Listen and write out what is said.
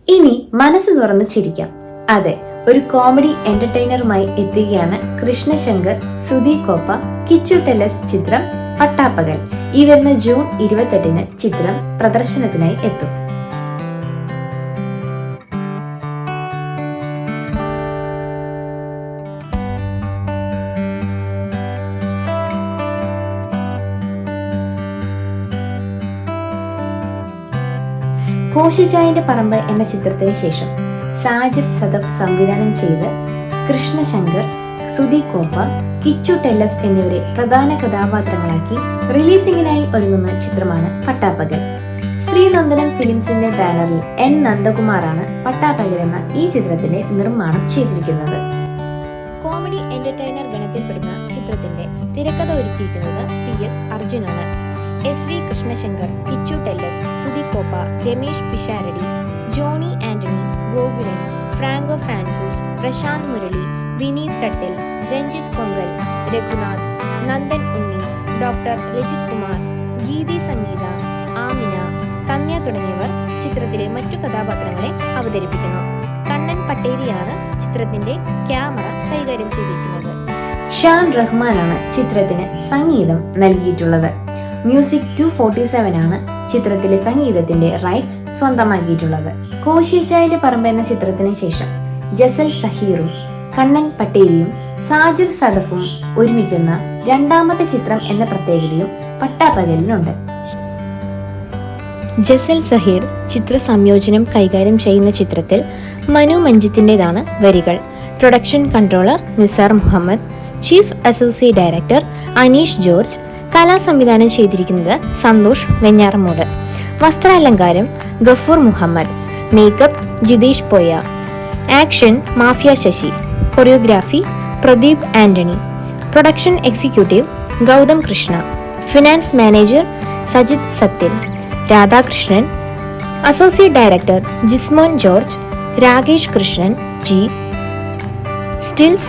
ഇനി മനസ്സ് തുറന്ന് ചിരിക്കാം. അതെ, ഒരു കോമഡി എന്റർടൈനറുമായി എത്തുകയാണ് കൃഷ്ണശങ്കർ, സുധി കോപ്പ, കിച്ചു ടെല്ലസ് ചിത്രം പട്ടാപ്പകൽ. ഈ വരുന്ന ജൂൺ 28-ന് ചിത്രം പ്രദർശനത്തിനായി എത്തും. കോശിച്ചായന്റെ പറമ്പ് എന്ന ചിത്രത്തിന് ശേഷം സാജിർ സദഫ് സംവിധാനം ചെയ്ത് കൃഷ്ണശങ്കർ, സുധി കോപ്പ, കിച്ചു ടെല്ലസ് എന്നിവരെ പ്രധാന കഥാപാത്രങ്ങളാക്കി റിലീസിംഗിനായി ഒരുങ്ങുന്ന ചിത്രമാണ് പട്ടാപ്പകൽ. ശ്രീനന്ദനം ഫിലിംസിന്റെ ബാനറിൽ എൻ നന്ദകുമാറാണ് പട്ടാപ്പകൽ എന്ന ഈ ചിത്രത്തിന്റെ നിർമ്മാണം ചെയ്തിരിക്കുന്നത്. കോമഡി എന്റർടൈനർ ഗണത്തിൽപ്പെടുന്ന ചിത്രത്തിന്റെ തിരക്കഥ ഒരുക്കിയിരിക്കുന്നത് PS അർജുനാണ്. SV കൃഷ്ണശങ്കർ, കിച്ചു ടെല്ലസ്, സുധി കോപ്പ, രമേശ് പിഷാരടി, ജോണി ആന്റണി, ഗോകുലൻ, ഫ്രാങ്കോ ഫ്രാൻസിസ്, പ്രശാന്ത് മുരളി, വിനീത് തട്ടിൽ, രഞ്ജിത്ത് കൊങ്കൽ, രഘുനാഥ്, നന്ദൻ ഉണ്ണി, ഡോക്ടർ രജിത് കുമാർ, ഗീതി സംഗീത, ആമിന, സന്ധ്യ തുടങ്ങിയവർ ചിത്രത്തിലെ മറ്റു കഥാപാത്രങ്ങളെ അവതരിപ്പിക്കുന്നു. കണ്ണൻ പട്ടേരിയാണ് ചിത്രത്തിന്റെ ക്യാമറ കൈകാര്യം ചെയ്തിരിക്കുന്നത്. ഷാൻ റഹ്മാനാണ് ചിത്രത്തിന് സംഗീതം നൽകിയിട്ടുള്ളത്. മ്യൂസിക് 247 ആണ് ചിത്രത്തിലെ സംഗീതത്തിന്റെ റൈറ്റ്സ് സ്വന്തമാക്കിയിട്ടുള്ളത്. കോശിച്ചായന്റെ പറമ്പ് എന്ന ചിത്രത്തിന് ശേഷം ജസൽ സഹീറും കണ്ണൻ പട്ടേരിയും സാജിർ സദഫും ഒരുമിക്കുന്ന രണ്ടാമത്തെ ചിത്രം എന്ന പ്രത്യേകതയും പട്ടാപ്പകലിനുണ്ട്. ജസൽ സഹീർ ചിത്ര സംയോജനം കൈകാര്യം ചെയ്യുന്ന ചിത്രത്തിൽ മനു മഞ്ജിത്തിൻ്റെതാണ് വരികൾ. Production controller Nisar Muhammad, chief associate director Aneesh George, കലാസംവിധാനം ചെയ്തിരിക്കുന്നത് സന്തോഷ് വെഞ്ഞാറമൂട്, വസ്ത്രാലങ്കാരം Gafoor Muhammad, makeup Jithesh Poya, action Mafia Sasi, choreography Pradeep Antony, production executive Gautham Krishna, finance manager Sajith Sathyan, Radhakrishnan, associate director Jismon George, Rakesh Krishnan G, stills